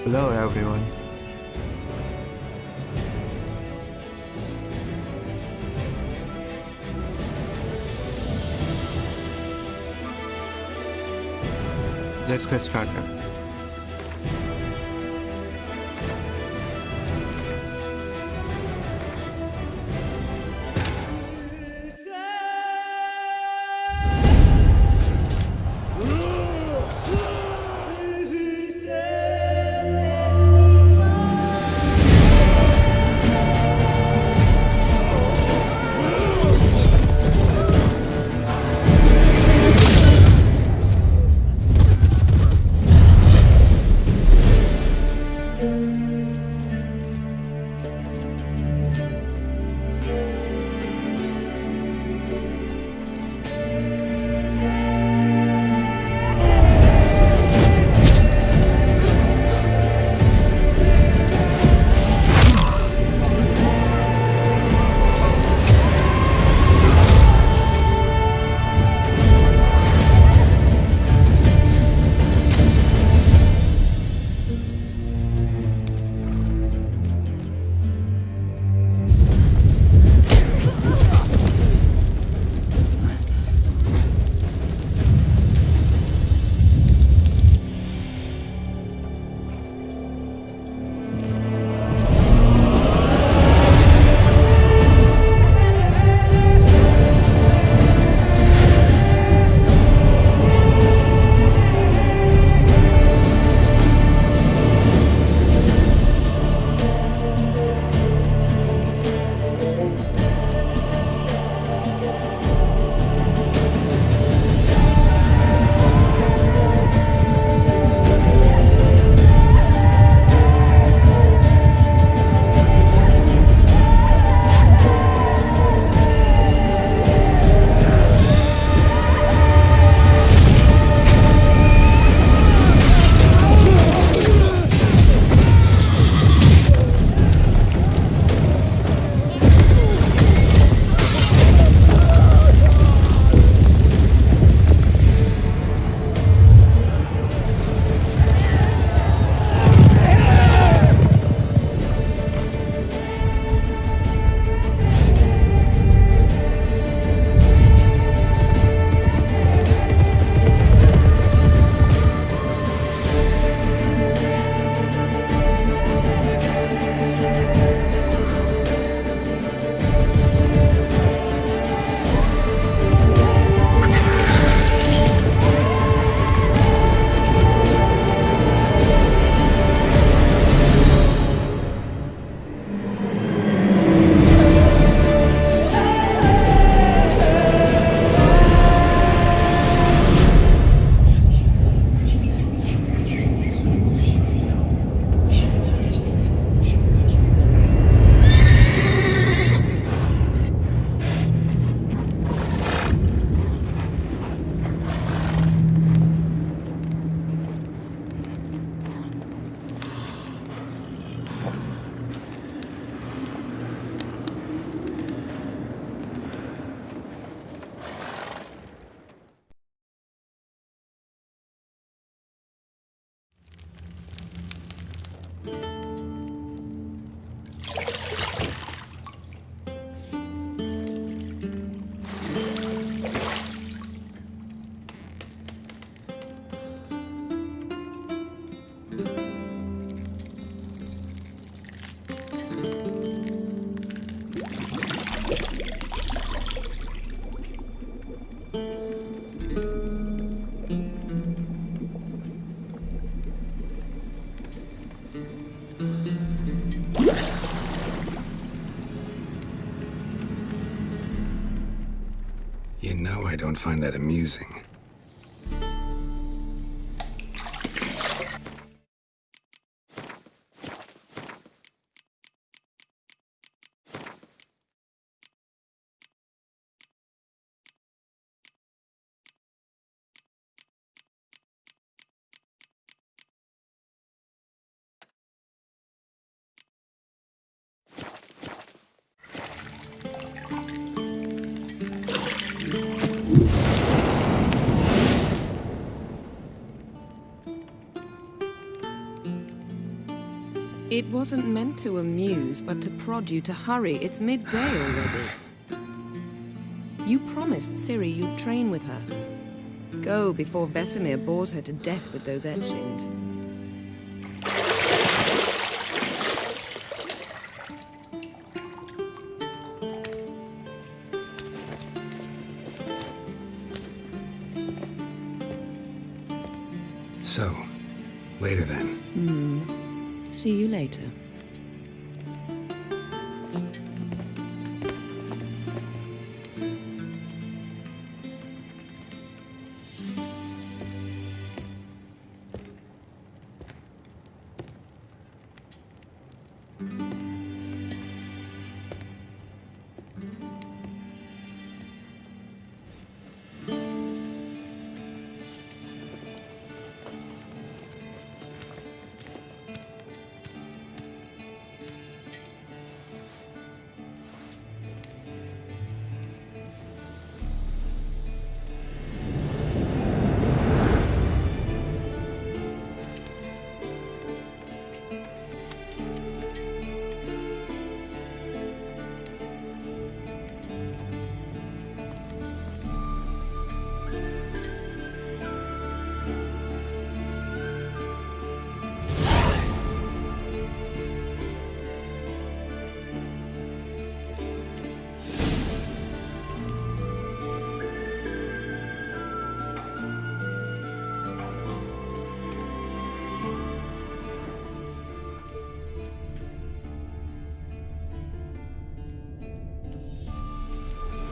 Hello everyone. Let's get started. You know I don't find that amusing. It wasn't meant to amuse, but to prod you to hurry. It's midday already. You promised Ciri you'd train with her. Go before Vesemir bores her to death with those etchings. So, later then. See you later.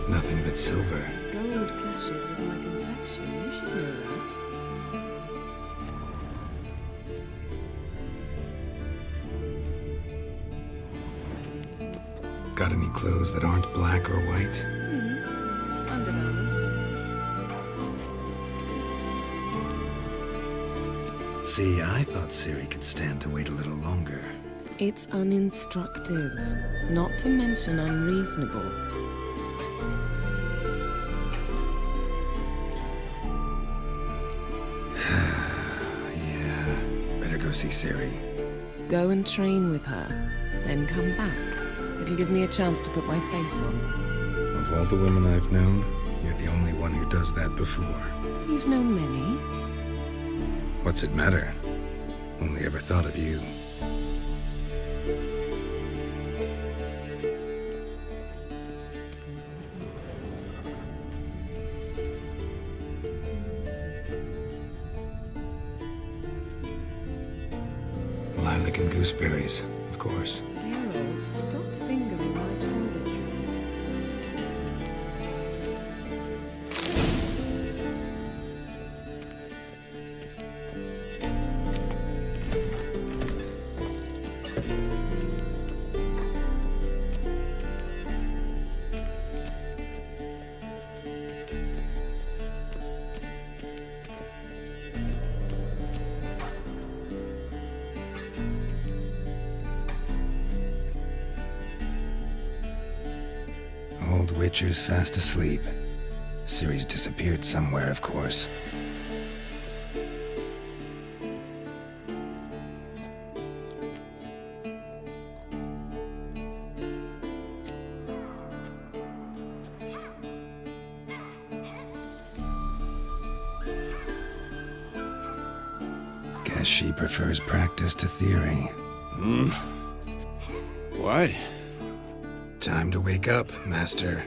Nothing but silver. Gold clashes with my complexion. You should know that. Got any clothes that aren't black or white? Undergarments. See, I thought Ciri could stand to wait a little longer. It's uninstructive, not to mention unreasonable. Yeah, better go see Ciri. Go and train with her, then come back. It'll give me a chance to put my face on. Of all the women I've known, you're the only one who does that before. You've known many. What's it matter? Only ever thought of you. Lilac and gooseberries, of course. Geralt, stop fingering my toiletries. Old Witcher's fast asleep. Ciri's disappeared somewhere, of course. Guess she prefers practice to theory. What? Time to wake up, Master.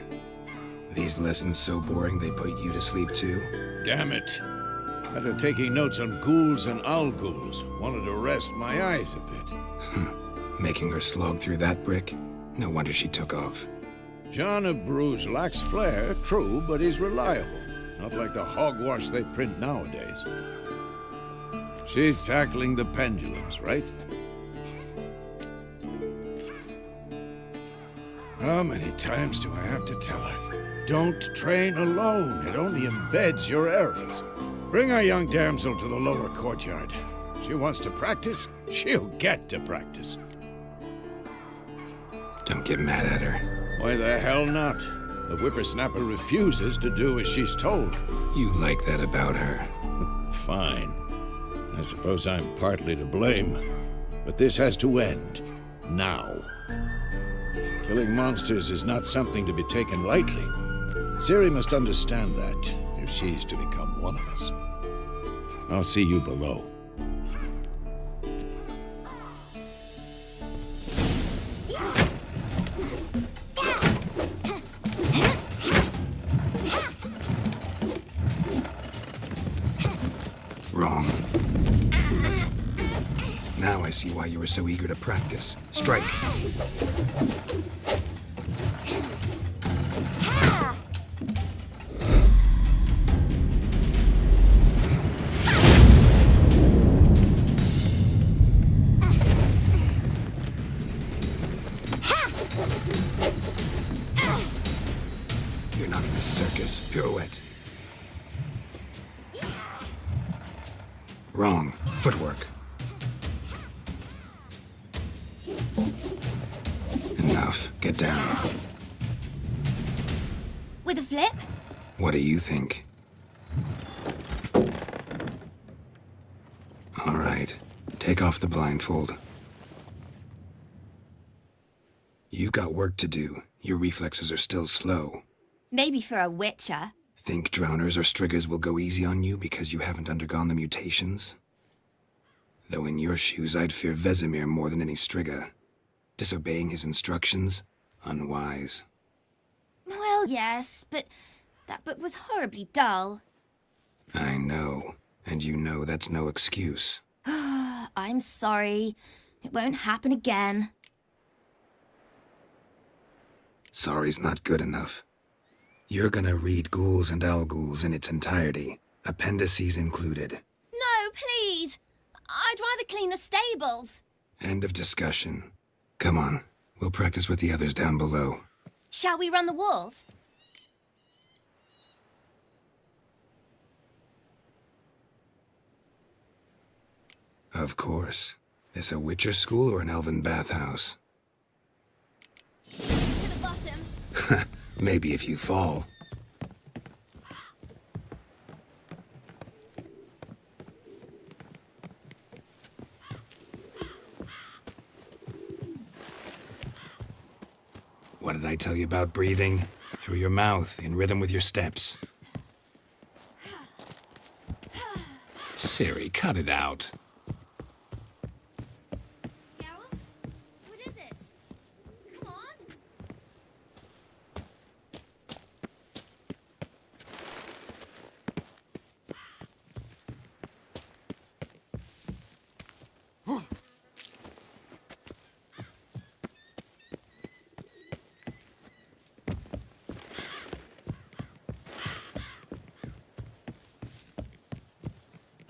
These lessons so boring they put you to sleep too? Damn it. After taking notes on ghouls and owl ghouls, wanted to rest my eyes a bit. Making her slog through that brick? No wonder she took off. John of Bruges lacks flair, true, but he's reliable. Not like the hogwash they print nowadays. She's tackling the pendulums, right? How many times do I have to tell her? Don't train alone. It only embeds your errors. Bring our young damsel to the lower courtyard. She wants to practice, she'll get to practice. Don't get mad at her. Why the hell not? The whippersnapper refuses to do as she's told. You like that about her. Fine. I suppose I'm partly to blame. But this has to end. Now. Killing monsters is not something to be taken lightly. Ciri must understand that, if she's to become one of us. I'll see you below. Wrong. Now I see why you were so eager to practice. Strike. You're not in a circus. Pirouette. Wrong. Footwork. Enough. Get down. With a flip? What do you think? All right. Take off the blindfold. You've got work to do. Your reflexes are still slow. Maybe for a witcher. Think drowners or striggers will go easy on you because you haven't undergone the mutations? Though in your shoes, I'd fear Vesemir more than any strigger. Disobeying his instructions? Unwise. Well, yes, but that book was horribly dull. I know, and you know that's no excuse. I'm sorry. It won't happen again. Sorry's not good enough. You're gonna read Ghouls and Alghouls in its entirety, appendices included. No, please! I'd rather clean the stables. End of discussion. Come on, we'll practice with the others down below. Shall we run the walls? Of course. This a Witcher school or an elven bathhouse? To the bottom. Maybe if you fall. What did I tell you about breathing? Through your mouth, in rhythm with your steps. Ciri, cut it out. Geralt? What is it? Come on.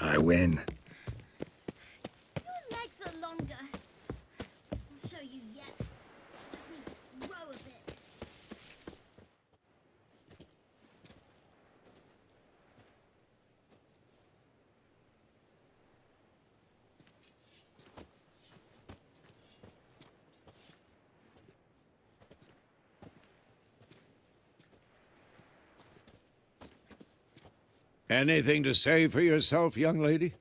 I win. Your legs are longer. I'll show you yet. Just need to grow a bit. Anything to say for yourself, young lady?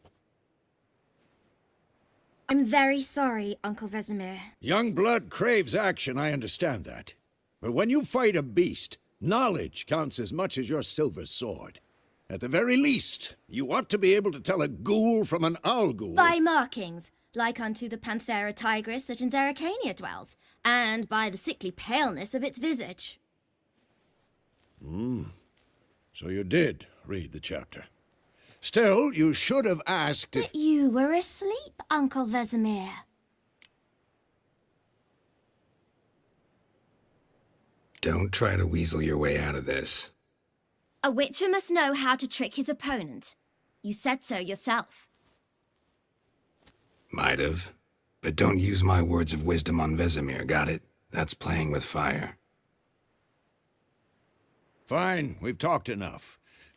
I'm very sorry, Uncle Vesemir. Young blood craves action, I understand that. But when you fight a beast, knowledge counts as much as your silver sword. At the very least, you ought to be able to tell a ghoul from an Alghoul. By markings, like unto the Panthera tigris that in Zerrikania dwells, and by the sickly paleness of its visage. So you did read the chapter. Still, you should have asked if... But you were asleep, Uncle Vesemir. Don't try to weasel your way out of this. A witcher must know how to trick his opponent. You said so yourself. Might have. But don't use my words of wisdom on Vesemir, got it? That's playing with fire. Fine, we've talked enough.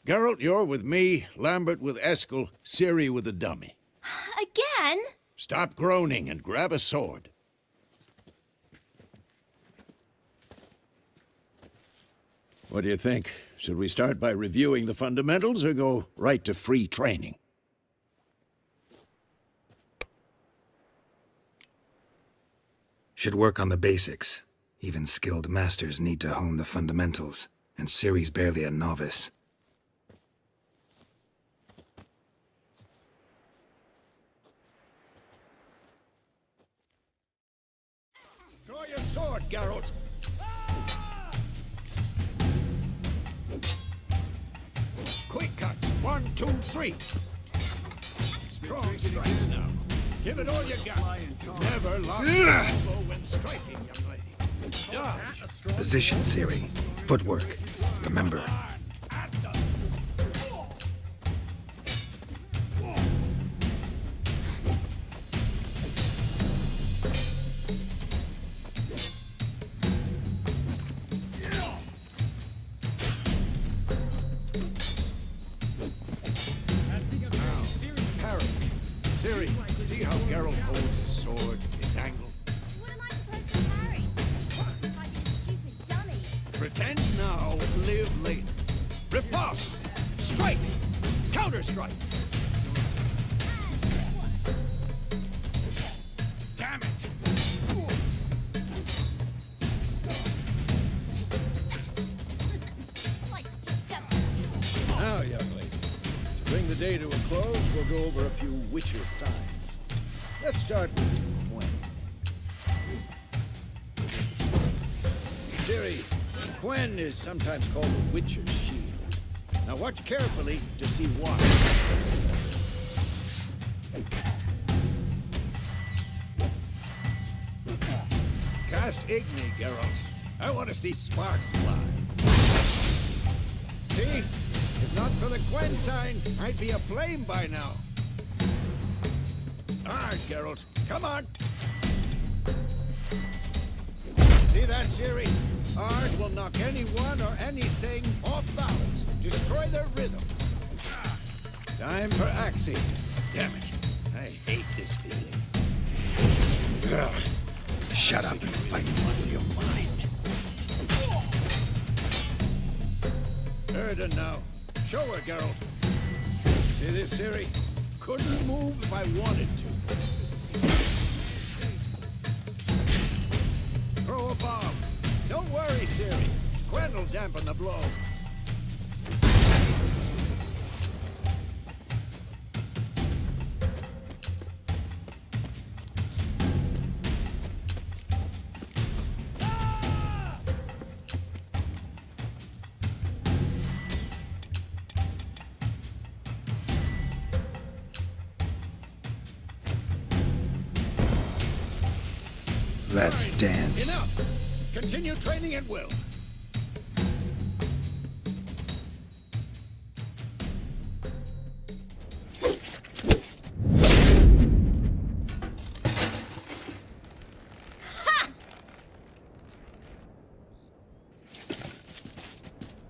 Geralt, you're with me, Lambert with Eskel, Ciri with the dummy. Again? Stop groaning and grab a sword. What do you think? Should we start by reviewing the fundamentals or go right to free training? Should work on the basics. Even skilled masters need to hone the fundamentals, and Ciri's barely a novice. Draw your sword, Geralt. Quick cut. 1, 2, 3. Strong strikes now. Give it all you got. Never lock the elbow when striking, young lady. Dodge. Position, Ciri. Footwork. Remember. Ciri, see how Geralt holds his sword, its angle? What am I supposed to carry? Fighting a stupid dummy. Pretend now, live later. Riposte! Strike! Counter-strike! Damn it! Like the devil. Now, young lady, to bring the day to a close, we'll go over a few witches' signs. Let's start with Gwen. Ciri, Gwen is sometimes called the Witcher's Shield. Now watch carefully to see why. Cast Igni, Geralt. I want to see sparks fly. See? If not for the Gwen sign, I'd be aflame by now. All right, Geralt. Come on. See that, Ciri? Art will knock anyone or anything off balance. Destroy their rhythm. Time for axing. Damn it. I hate this feeling. Ugh. Shut up and fight. Your mind. Erden now. Show her, Geralt. See this, Ciri? Couldn't move if I wanted to. Throw a bomb. Don't worry, Ciri. Gwen will dampen the blow. Let's dance. Enough! Continue training at will.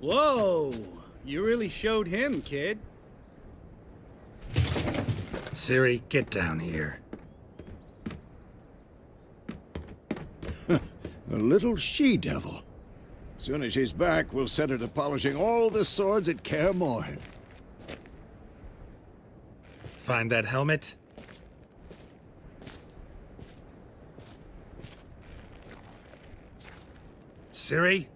Whoa! You really showed him, kid. Ciri, get down here. A little she-devil. Soon as she's back, we'll set her to polishing all the swords at Kaer Morhen. Find that helmet? Ciri?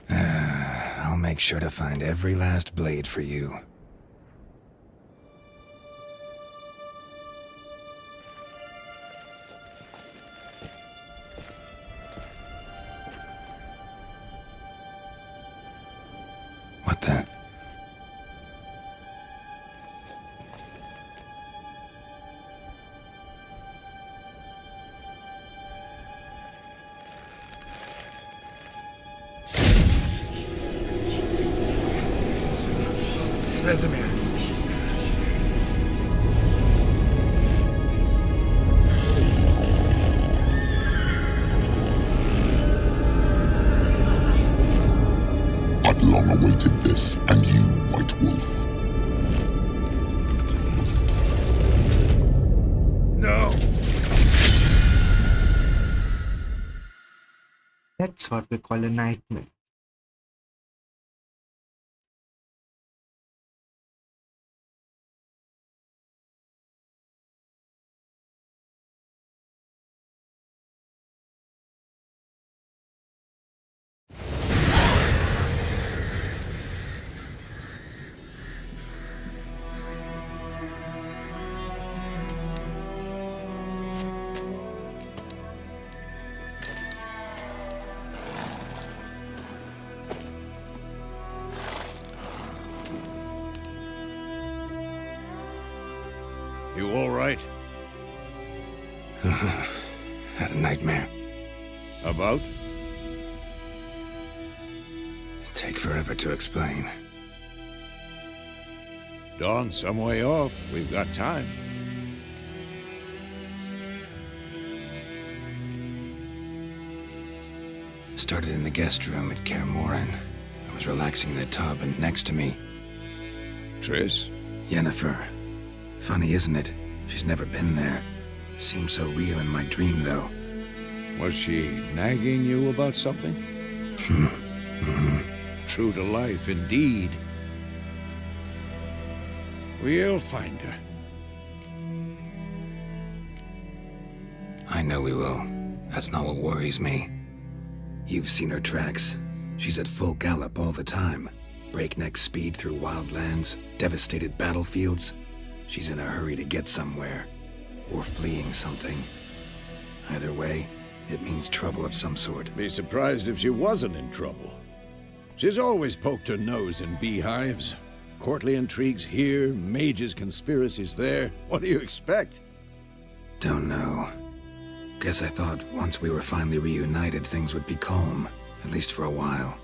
I'll make sure to find every last blade for you. What the? Vesemir. I've long awaited this, and you, White Wolf. No! That's what we call a nightmare. nightmare. About? Take forever to explain. Dawn's some way off. We've got time. Started in the guest room at Kaer Morhen. I was relaxing in the tub, and next to me, Triss? Yennefer. Funny, isn't it? She's never been there. Seemed so real in my dream, though. Was she nagging you about something? True to life, indeed. We'll find her. I know we will. That's not what worries me. You've seen her tracks. She's at full gallop all the time. Breakneck speed through wild lands, devastated battlefields. She's in a hurry to get somewhere. Or fleeing something. Either way, it means trouble of some sort. Be surprised if she wasn't in trouble. She's always poked her nose in beehives. Courtly intrigues here, mages' conspiracies there. What do you expect? Don't know. Guess I thought once we were finally reunited, things would be calm. At least for a while.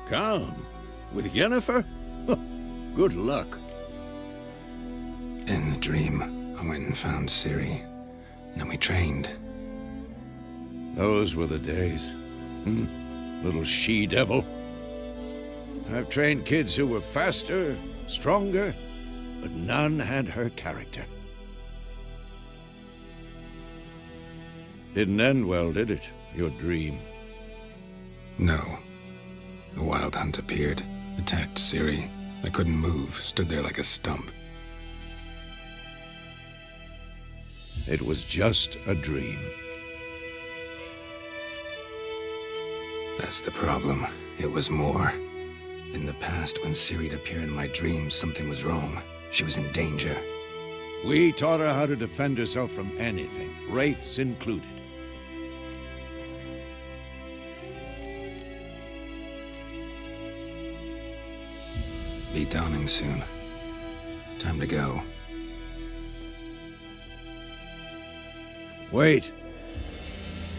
Calm? With Yennefer? Good luck. In the dream, I went and found Ciri. Then we trained. Those were the days. Little she-devil. I've trained kids who were faster, stronger, but none had her character. Didn't end well, did it? Your dream? No. A wild hunt appeared, attacked Ciri. I couldn't move, stood there like a stump. It was just a dream. That's the problem. It was more. In the past, when Ciri'd appear in my dreams, something was wrong. She was in danger. We taught her how to defend herself from anything, wraiths included. Be dawning soon. Time to go. Wait.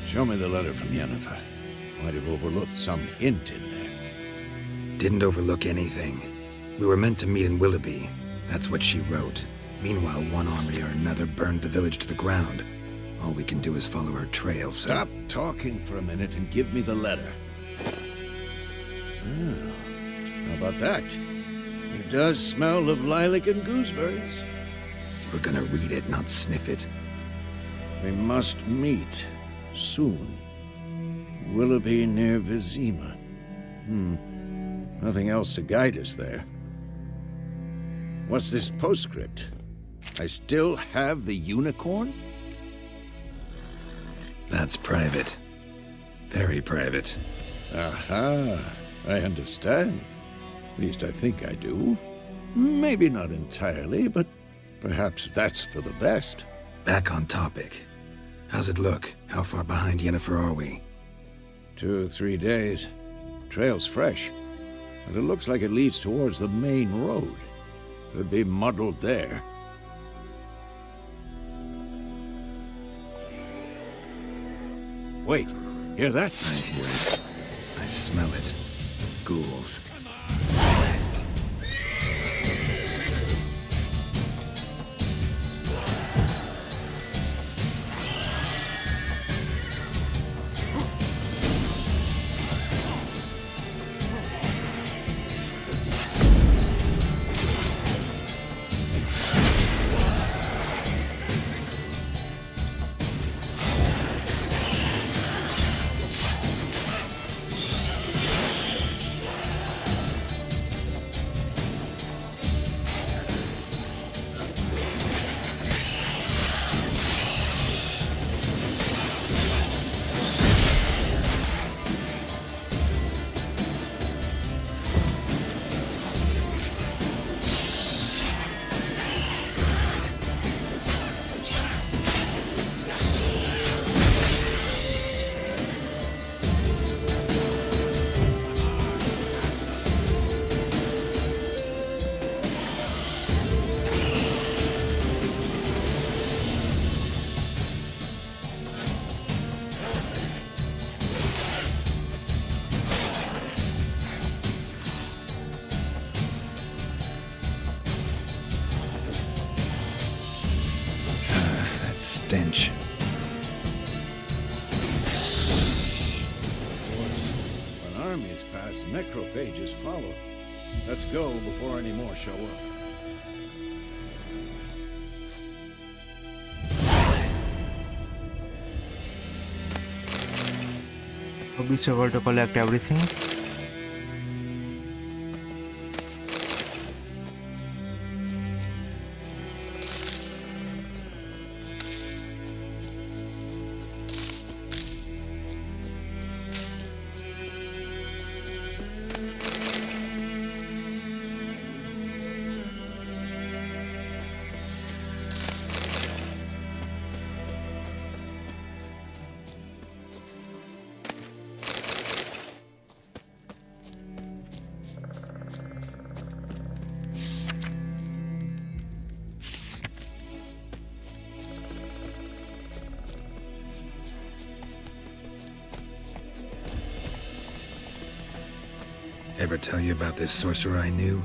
Show me the letter from Yennefer. Might have overlooked some hint in there. Didn't overlook anything. We were meant to meet in Willoughby. That's what she wrote. Meanwhile, one army or another burned the village to the ground. All we can do is follow her trail, so... Stop talking for a minute and give me the letter. How about that? It does smell of lilac and gooseberries. We're gonna read it, not sniff it. We must meet soon. Willoughby near Vizima. Nothing else to guide us there. What's this postscript? I still have the unicorn? That's private. Very private. Aha, I understand. At least I think I do. Maybe not entirely, but perhaps that's for the best. Back on topic. How's it look? How far behind Yennefer are we? 2 or 3 days. Trail's fresh, but it looks like it leads towards the main road. Could be muddled there. Wait, hear that? I hear it. I smell it. Ghouls. Past necrophages follow. Let's go before any more show up. Be able to collect everything. Ever tell you about this sorcerer I knew?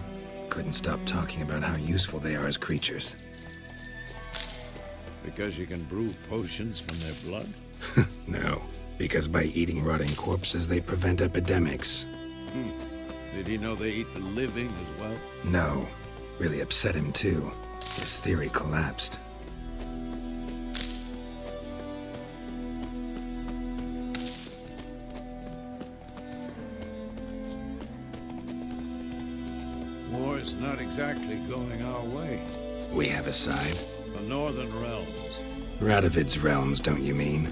Couldn't stop talking about how useful they are as creatures. Because you can brew potions from their blood? No, because by eating rotting corpses, they prevent epidemics. Did he know they eat the living as well? No, really upset him too. His theory collapsed. War's not exactly going our way. We have a side. The Northern Realms. Radovid's realms, don't you mean?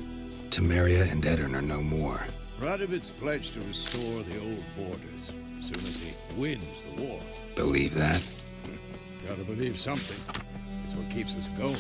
Temeria and Edirn are no more. Radovid's pledged to restore the old borders as soon as he wins the war. Believe that? Gotta believe something. It's what keeps us going.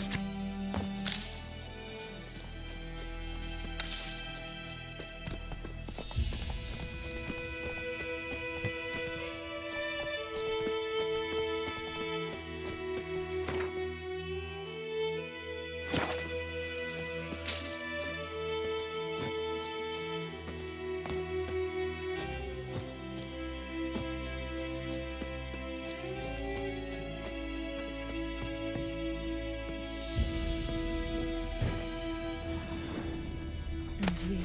And ye,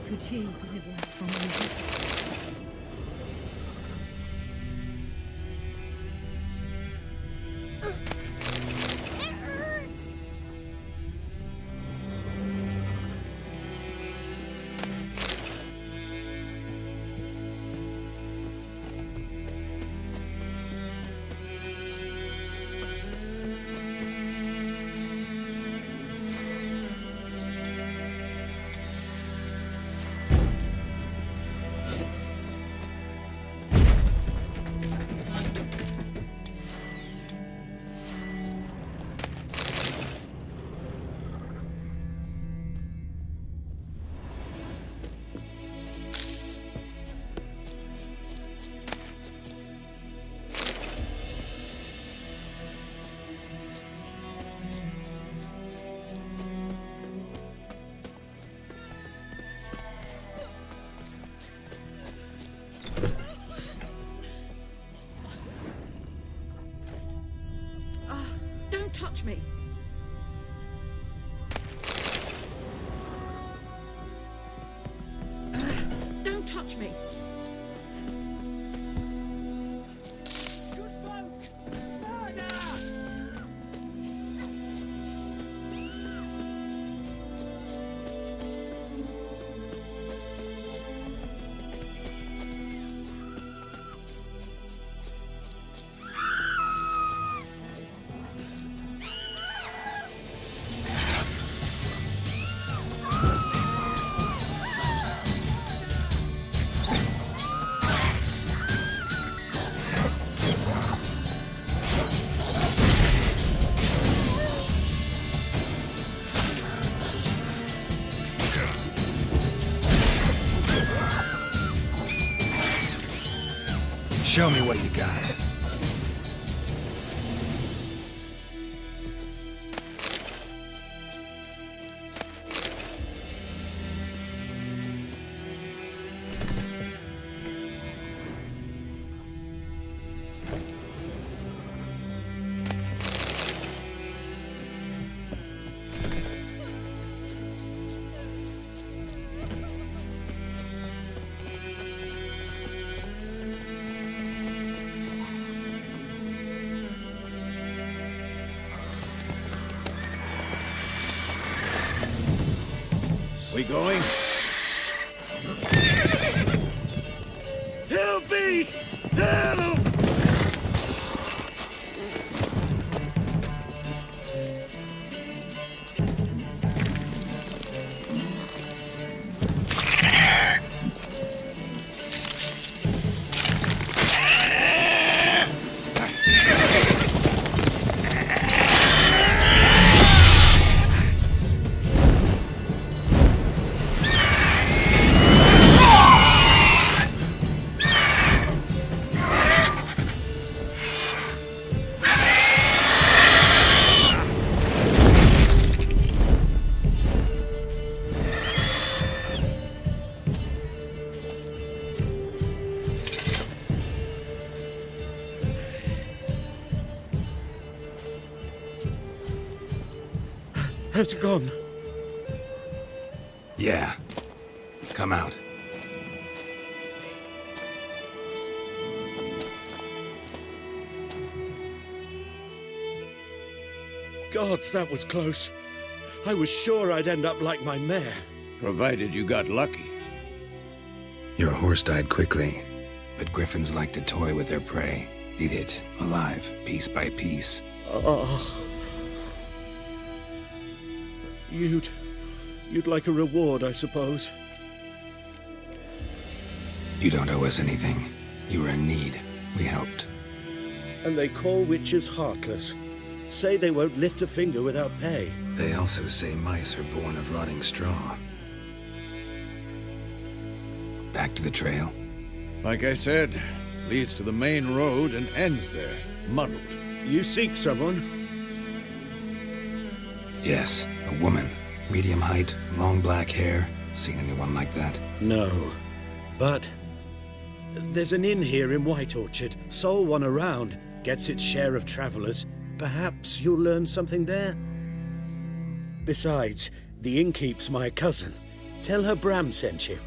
could ye deliver us from evil? It hurts! Don't touch me! Don't touch me! Good folk! Murder! Show me what you got. Help me! Help! Has it gone? Yeah. Come out. Gods, that was close. I was sure I'd end up like my mare. Provided you got lucky. Your horse died quickly, but griffins like to toy with their prey. Eat it, alive, piece by piece. Oh. You'd like a reward, I suppose. You don't owe us anything. You were in need. We helped. And they call witches heartless. Say they won't lift a finger without pay. They also say mice are born of rotting straw. Back to the trail? Like I said, leads to the main road and ends there, muddled. You seek someone? Yes, a woman. Medium height, long black hair. Seen anyone like that? No. But there's an inn here in White Orchard. Sole one around. Gets its share of travelers. Perhaps you'll learn something there? Besides, the innkeep's my cousin. Tell her Bram sent you.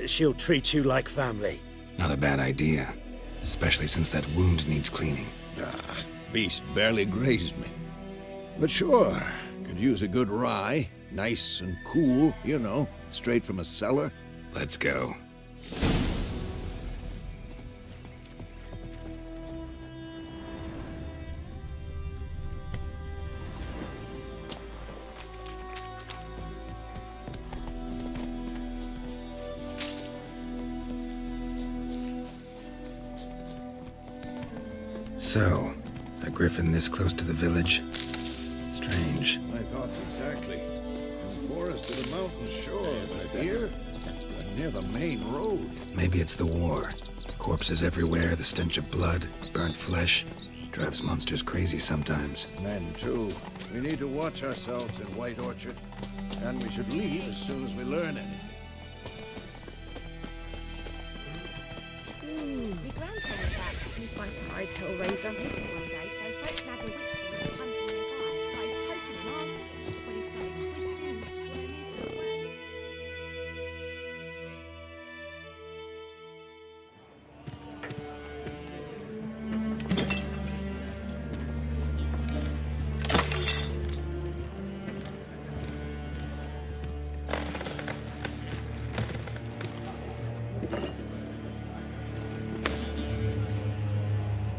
She'll treat you like family. Not a bad idea. Especially since that wound needs cleaning. Ah, beast barely grazed me. But sure, could use a good rye. Nice and cool, you know, straight from a cellar. Let's go. So, a griffin this close to the village? Strange. My thoughts exactly. In the forest to the mountain shore, but here, near the main road. Maybe it's the war. Corpses everywhere, the stench of blood, burnt flesh. Drives monsters crazy sometimes. Men, too. We need to watch ourselves in White Orchard. And we should leave as soon as we learn anything. My grandfather back sniff eyed Hellraiser missing one day, so folk had a witch that was hunting him down, started poking him asking when he started twisting and squirming to the ground.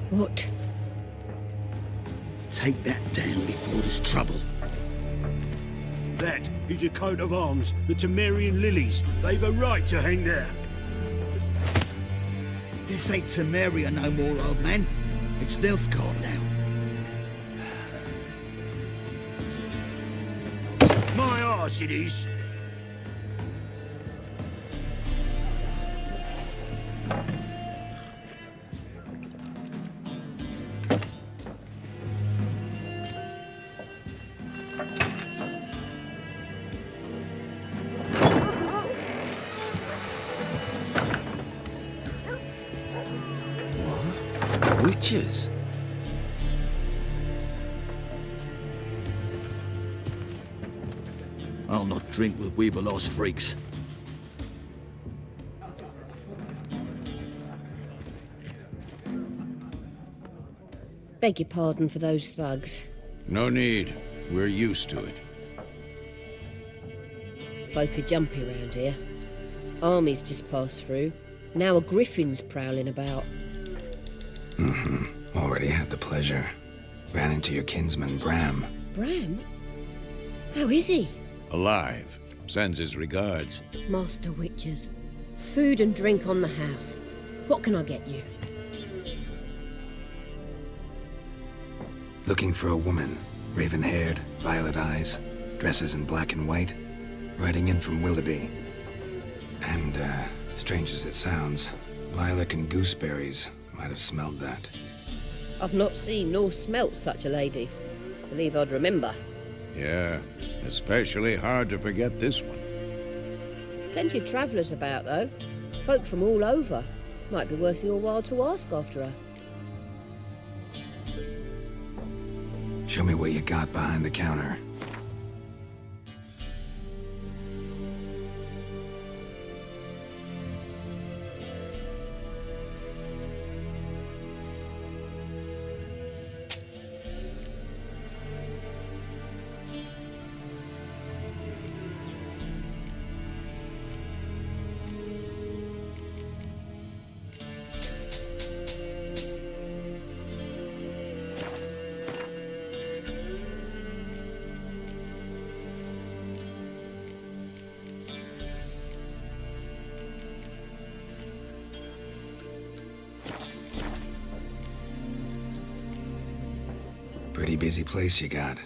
What? Take that down before there's trouble. That is a coat of arms, the Temerian lilies. They've a right to hang there. This ain't Temeria no more, old man. It's Nilfgaard now. My arse it is. Witches? I'll not drink with Weaverlaw's freaks. Beg your pardon for those thugs. No need. We're used to it. Folk are jumpy around here. Armies just passed through. Now a griffin's prowling about. Already had the pleasure. Ran into your kinsman, Bram. Bram? How is he? Alive. Sends his regards. Master Witches. Food and drink on the house. What can I get you? Looking for a woman. Raven-haired, violet eyes, dresses in black and white. Riding in from Willoughby. And, strange as it sounds, lilac and gooseberries might have smelled that. I've not seen nor smelt such a lady. Believe I'd remember. Yeah, especially hard to forget this one. Plenty of travellers about, though. Folk from all over. Might be worth your while to ask after her. Show me what you got behind the counter. Pretty busy place you got.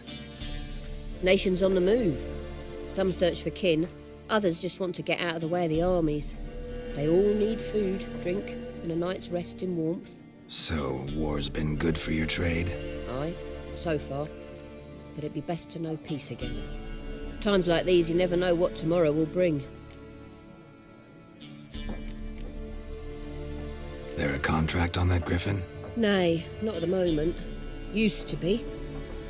Nations on the move. Some search for kin, others just want to get out of the way of the armies. They all need food, drink, and a night's rest in warmth. So, war's been good for your trade? Aye, so far. But it'd be best to know peace again. Times like these, you never know what tomorrow will bring. There a contract on that griffin? Nay, not at the moment. Used to be.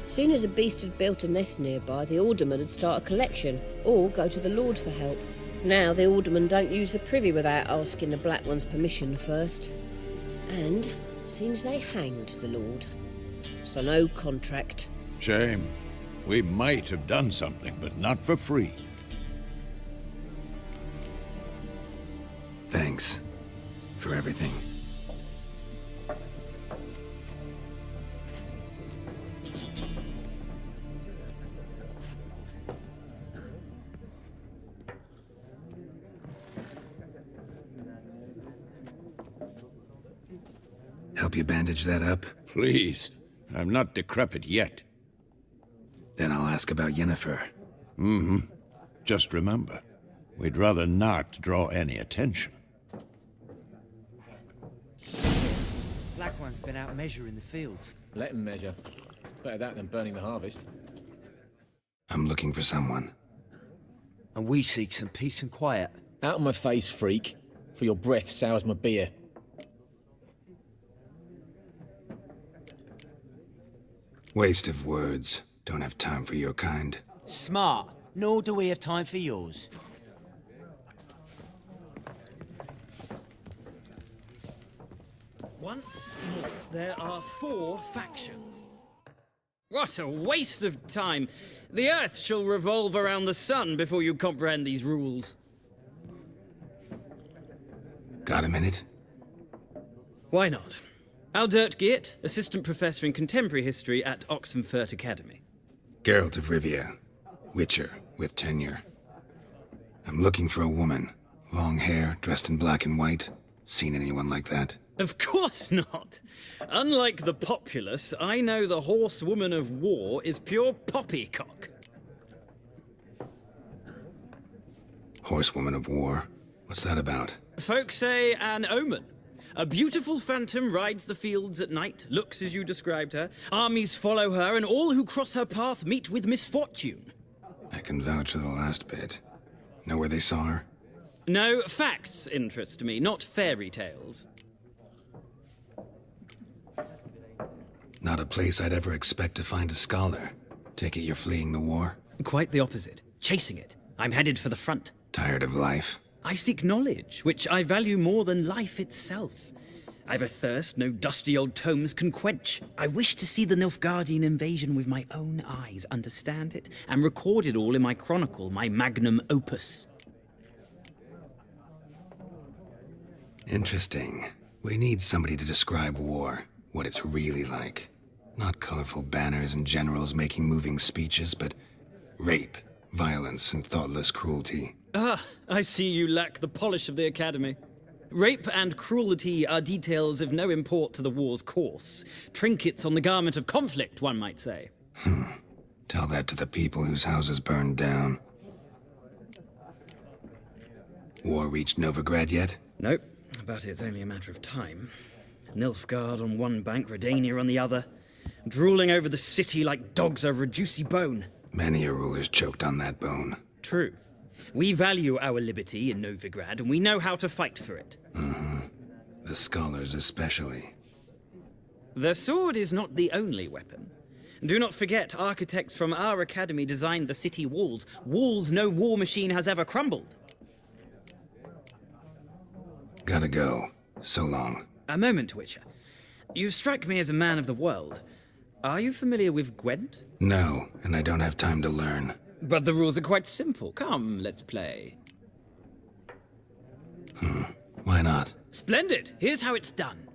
Soon as a beast had built a nest nearby, the alderman would start a collection, or go to the Lord for help. Now the aldermen don't use the privy without asking the Black One's permission first. And seems they hanged the Lord. So no contract. Shame. We might have done something, but not for free. Thanks for everything. Help you bandage that up? Please. I'm not decrepit yet. Then I'll ask about Yennefer. Just remember, we'd rather not draw any attention. Black One's been out measuring the fields. Let him measure. Better that than burning the harvest. I'm looking for someone. And we seek some peace and quiet. Out of my face, freak. For your breath sours my beer. Waste of words. Don't have time for your kind. Smart. Nor do we have time for yours. Once more, there are 4 factions. What a waste of time! The Earth shall revolve around the sun before you comprehend these rules. Got a minute? Why not? Aldert Geert, Assistant Professor in Contemporary History at Oxenfurt Academy. Geralt of Rivia. Witcher, with tenure. I'm looking for a woman. Long hair, dressed in black and white. Seen anyone like that? Of course not! Unlike the populace, I know the horsewoman of war is pure poppycock. Horsewoman of war? What's that about? Folk say an omen. A beautiful phantom rides the fields at night, looks as you described her. Armies follow her, and all who cross her path meet with misfortune. I can vouch for the last bit. Know where they saw her? No, facts interest me, not fairy tales. Not a place I'd ever expect to find a scholar. Take it you're fleeing the war? Quite the opposite. Chasing it. I'm headed for the front. Tired of life? I seek knowledge, which I value more than life itself. I've a thirst no dusty old tomes can quench. I wish to see the Nilfgaardian invasion with my own eyes, understand it, and record it all in my chronicle, my magnum opus. Interesting. We need somebody to describe war, what it's really like. Not colorful banners and generals making moving speeches, but rape, violence, and thoughtless cruelty. Ah, I see you lack the polish of the Academy. Rape and cruelty are details of no import to the war's course. Trinkets on the garment of conflict, one might say. Tell that to the people whose houses burned down. War reached Novigrad yet? Nope, but it's only a matter of time. Nilfgaard on one bank, Redania on the other, drooling over the city like dogs over a juicy bone. Many a ruler's choked on that bone. True. We value our liberty in Novigrad, and we know how to fight for it. The scholars especially. The sword is not the only weapon. Do not forget, architects from our academy designed the city walls. Walls no war machine has ever crumbled. Gotta go. So long. A moment, Witcher. You strike me as a man of the world. Are you familiar with Gwent? No, and I don't have time to learn. But the rules are quite simple. Come, let's play. Why not? Splendid! Here's how it's done.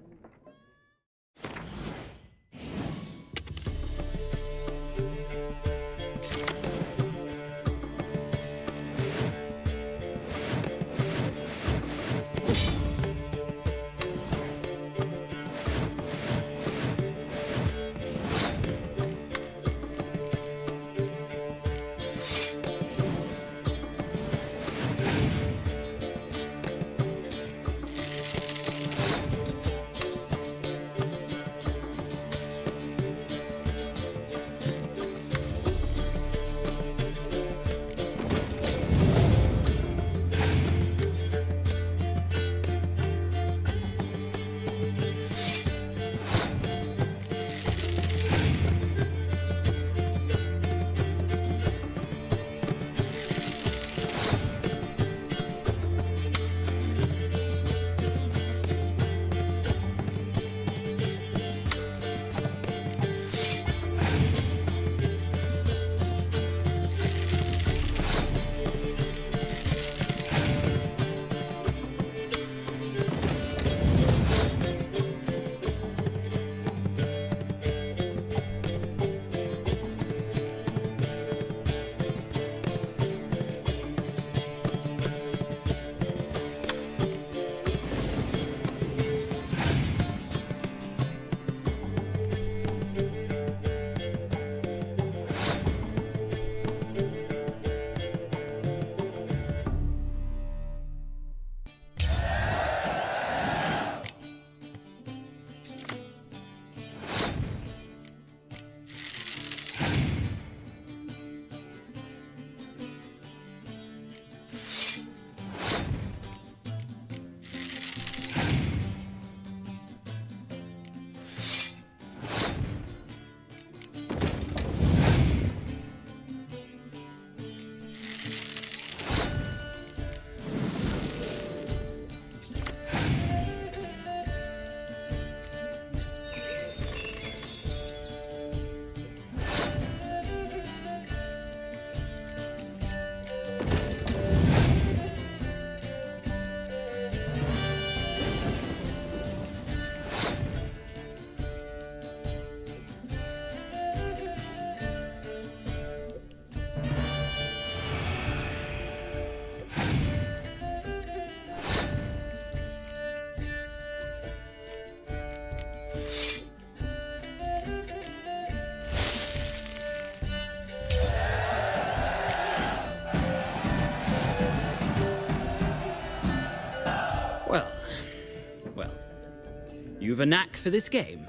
You've a knack for this game.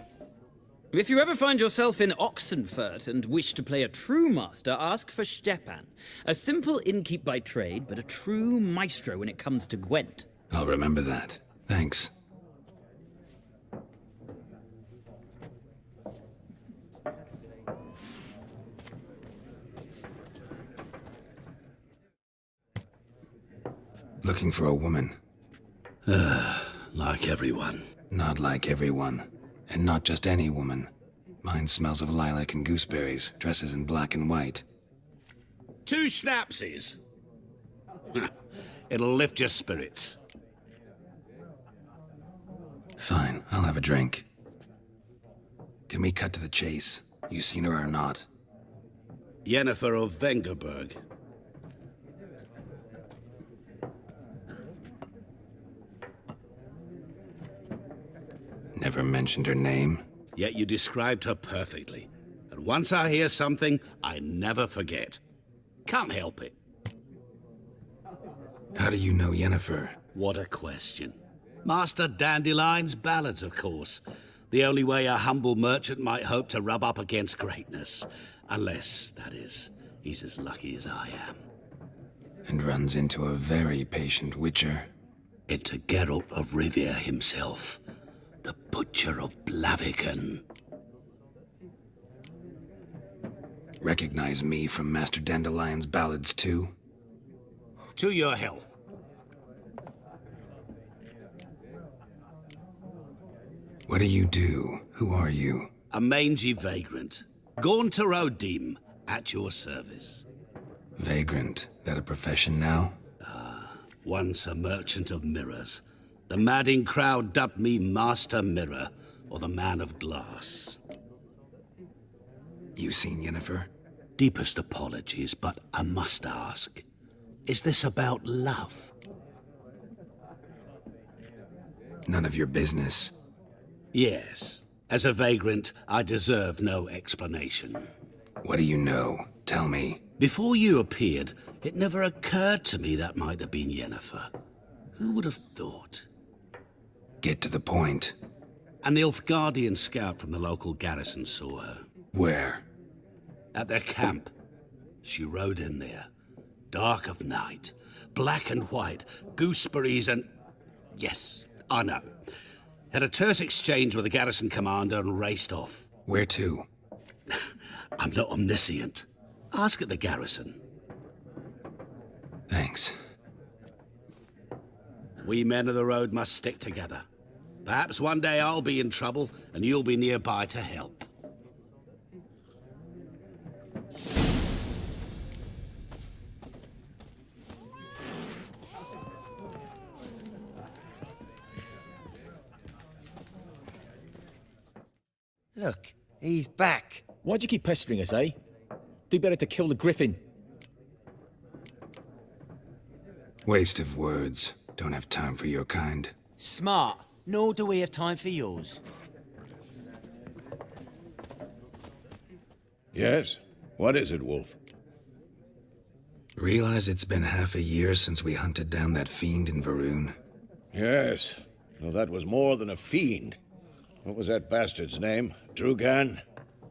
If you ever find yourself in Oxenfurt and wish to play a true master, ask for Stepan. A simple innkeep by trade, but a true maestro when it comes to Gwent. I'll remember that. Thanks. Looking for a woman. Like everyone. Not like everyone. And not just any woman. Mine smells of lilac and gooseberries, dresses in black and white. 2 schnapsies. It'll lift your spirits. Fine, I'll have a drink. Can we cut to the chase? You seen her or not? Yennefer of Vengerberg. Never mentioned her name? Yet you described her perfectly. And once I hear something, I never forget. Can't help it. How do you know Yennefer? What a question. Master Dandelion's ballads, of course. The only way a humble merchant might hope to rub up against greatness. Unless, that is, he's as lucky as I am. And runs into a very patient witcher. Into Geralt of Rivia himself. The Butcher of Blaviken. Recognize me from Master Dandelion's ballads, too? To your health. What do you do? Who are you? A mangy vagrant. Gaunter Odim, at your service. Vagrant? That a profession now? Once a merchant of mirrors. The madding crowd dubbed me Master Mirror, or the Man of Glass. You seen Yennefer? Deepest apologies, but I must ask. Is this about love? None of your business. Yes. As a vagrant, I deserve no explanation. What do you know? Tell me. Before you appeared, it never occurred to me that might have been Yennefer. Who would have thought? Get to the point. An Nilfgaardian scout from the local garrison saw her. Where? At their camp. She rode in there. Dark of night. Black and white. Gooseberries and... Yes, I know. Had a terse exchange with the garrison commander and raced off. Where to? I'm not omniscient. Ask at the garrison. Thanks. We men of the road must stick together. Perhaps one day I'll be in trouble and you'll be nearby to help. Look, he's back. Why'd you keep pestering us, eh? Do better to kill the griffin. Waste of words. Don't have time for your kind. Smart. Nor do we have time for yours. Yes? What is it, Wolf? Realize it's been half a year since we hunted down that fiend in Varun? Yes. Well, that was more than a fiend. What was that bastard's name? Drugan?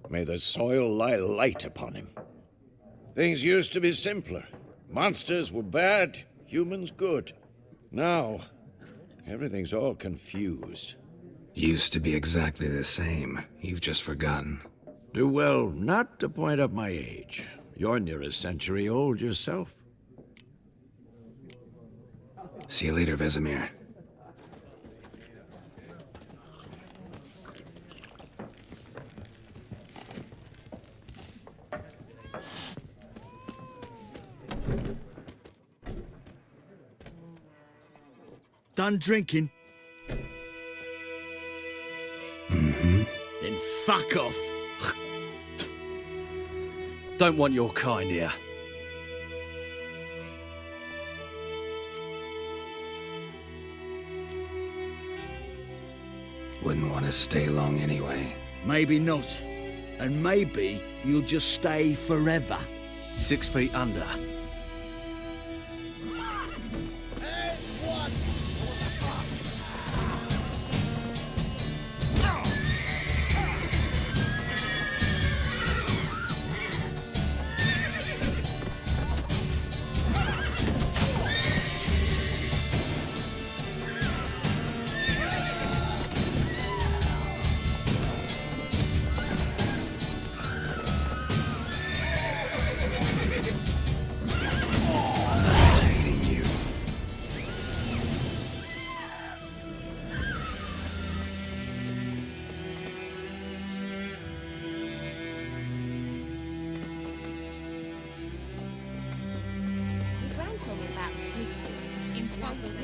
May the soil lie light upon him. Things used to be simpler. Monsters were bad, humans good. Now, everything's all confused. Used to be exactly the same. You've just forgotten. Do well not to point up my age. You're near a century old yourself. See you later, Vesemir. Done drinking? Mm-hmm. Then fuck off. Don't want your kind here. Wouldn't want to stay long anyway. Maybe not. And maybe you'll just stay forever. 6 feet under.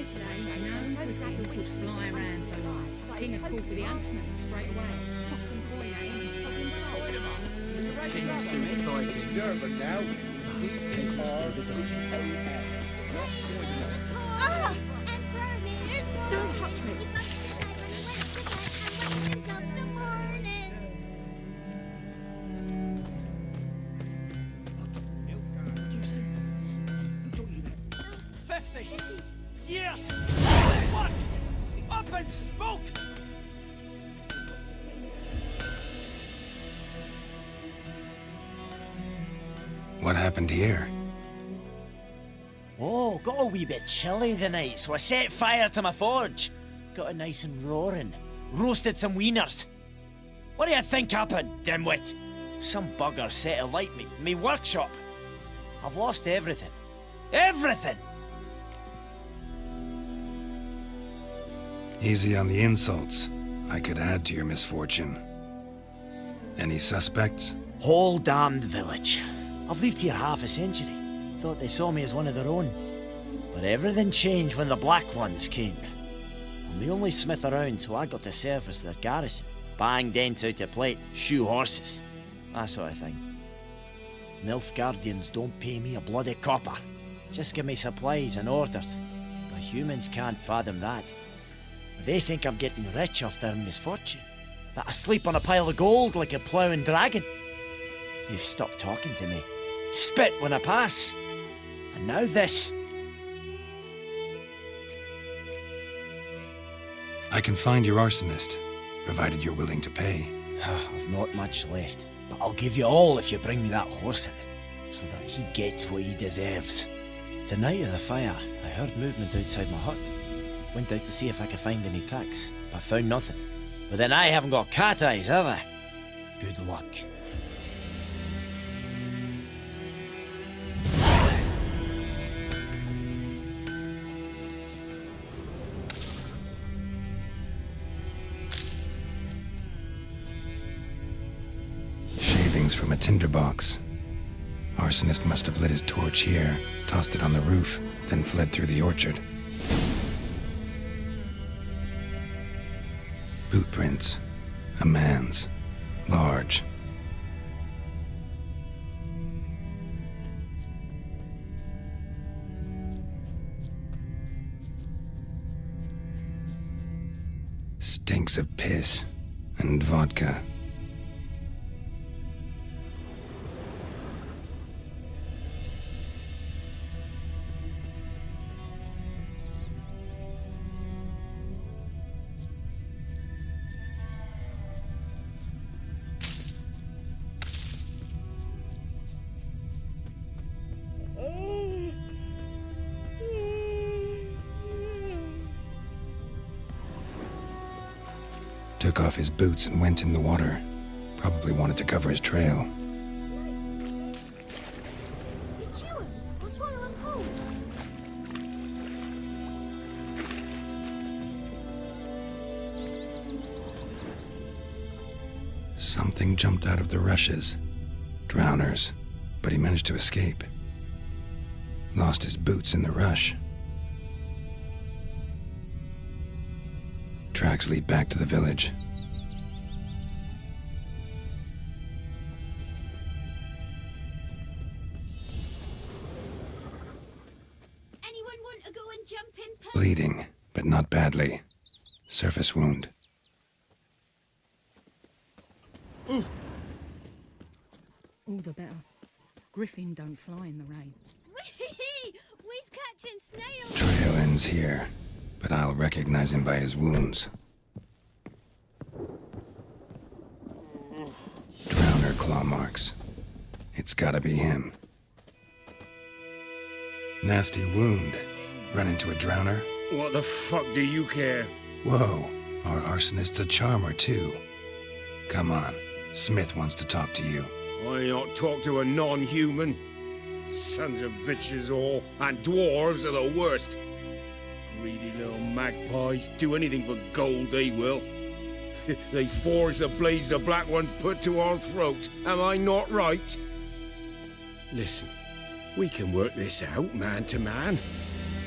this day, no griffin could fly around for life. King would call for the huntsman straight away. Toss some coin at him, problem solved. King's doing his fighting. Durban now. Peasants do the dying. Ah! Emperor Mears! Don't touch me! Years! What? Up in smoke! What happened here? Oh, got a wee bit chilly the night, so I set fire to my forge. Got it nice and roaring. Roasted some wieners. What do you think happened, dimwit? Some bugger set alight me workshop. I've lost everything. Everything! Easy on the insults. I could add to your misfortune. Any suspects? Whole damned village. I've lived here half a century. Thought they saw me as one of their own. But everything changed when the Black Ones came. I'm the only smith around, so I got to service their garrison. Bang dents out of plate, shoe horses. That sort of thing. Milf Guardians don't pay me a bloody copper. Just give me supplies and orders. But humans can't fathom that. They think I'm getting rich off their misfortune. That I sleep on a pile of gold like a ploughing dragon. They've stopped talking to me. Spit when I pass. And now this. I can find your arsonist, provided you're willing to pay. I've not much left, but I'll give you all if you bring me that horse in, so that he gets what he deserves. The night of the fire, I heard movement outside my hut. Went out to see if I could find any tracks, but found nothing. But then I haven't got cat eyes, have I? Good luck. Shavings from a tinderbox. Arsonist must have lit his torch here, tossed it on the roof, then fled through the orchard. Boot prints. A man's. Large. Stinks of piss and vodka. Took off his boots and went in the water. Probably wanted to cover his trail. You chewing? I'll swallow him whole. Something jumped out of the rushes. Drowners. But he managed to escape. Lost his boots in the rush. Tracks lead back to the village. Anyone want to go and jump in? Bleeding, but not badly. Surface wound. All the better. Griffin don't fly in the rain. We's catching snails. Trail ends here, but I'll recognize him by his wounds. Drowner claw marks. It's gotta be him. Nasty wound. Run into a drowner? What the fuck do you care? Whoa, our arsonist's a charmer too. Come on, Smith wants to talk to you. I not talk to a non-human. Sons of bitches all, and dwarves are the worst. Greedy little magpies, do anything for gold they will. They forge the blades the Black Ones put to our throats, am I not right? Listen, we can work this out man to man.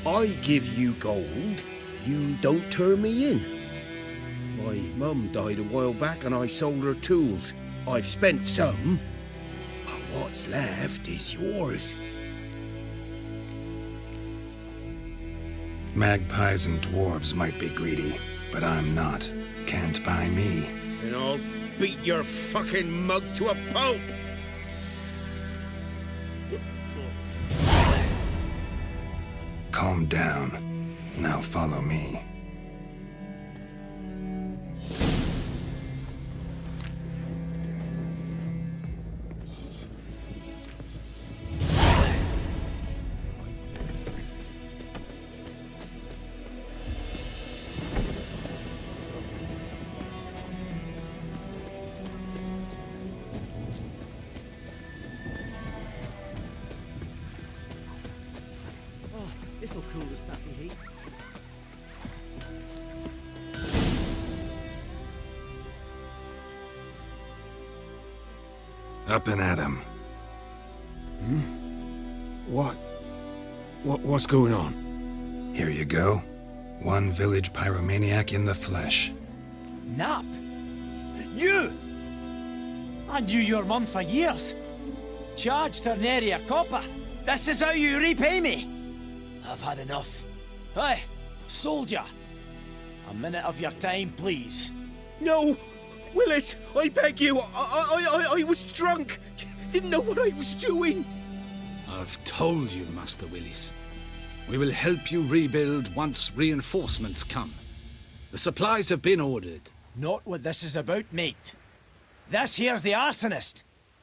I give you gold, you don't turn me in. My mum died a while back and I sold her tools. I've spent some, but what's left is yours. Magpies and dwarves might be greedy, but I'm not. Can't buy me. And I'll beat your fucking mug to a pulp! Calm down. Now follow me. This'll cool the stuffy heat. Up and at 'em. What's going on? Here you go. One village pyromaniac in the flesh. Nap? You! I knew your mum for years. Charged her nary a copper. This is how you repay me. I've had enough. Hey, soldier. A minute of your time, please. No! Willis, I beg you! I was drunk! Didn't know what I was doing! I've told you, Master Willis. We will help you rebuild once reinforcements come. The supplies have been ordered. Not what this is about, mate. This here's the arsonist.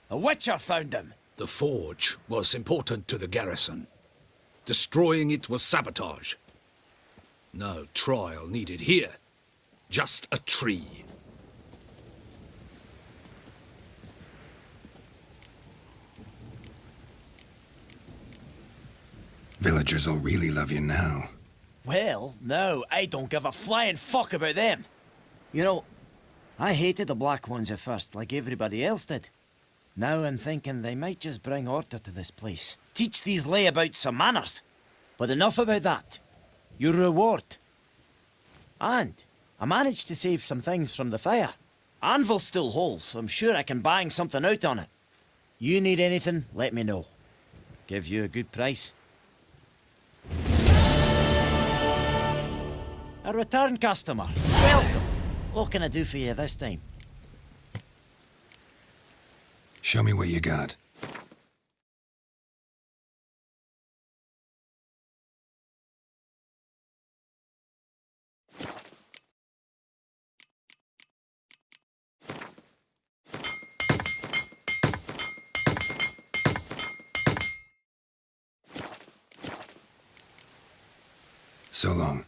A witcher found him. The forge was important to the garrison. Destroying it was sabotage. No trial needed here. Just a tree. Villagers will really love you now. Well, no, I don't give a flying fuck about them. You know, I hated the Black Ones at first, like everybody else did. Now I'm thinking they might just bring order to this place. Teach these layabouts some manners. But enough about that. Your reward. And I managed to save some things from the fire. Anvil's still whole, so I'm sure I can bang something out on it. You need anything, let me know. Give you a good price. A return customer. Welcome. What can I do for you this time? Show me what you got. So long.